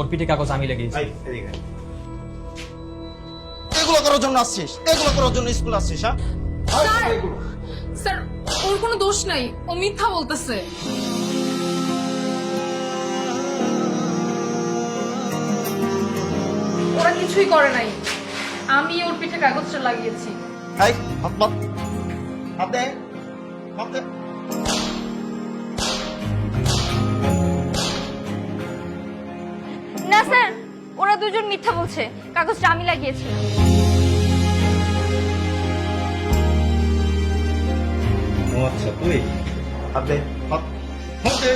ওর পিঠে কাগজ আমি লাগিয়েছি। এগুলো করার জন্য আসছিস? এগুলো করার জন্য স্কুল আসছিস? হ্যাঁ স্যার স্যার ওর কোনো দোষ নাই, ও মিথ্যা বলতেছে। ওরা কিছুই করে নাই, আমি ওর পিঠে কাগজটা লাগিয়েছি। এই হাত মাত, হাত দে, হাত দে। না স্যার, ওরা দুজন মিথ্যা বলছে, কাগজটা আমি লাগিয়েছি। ও আচ্ছা, তুই হাত দে, হাত দে।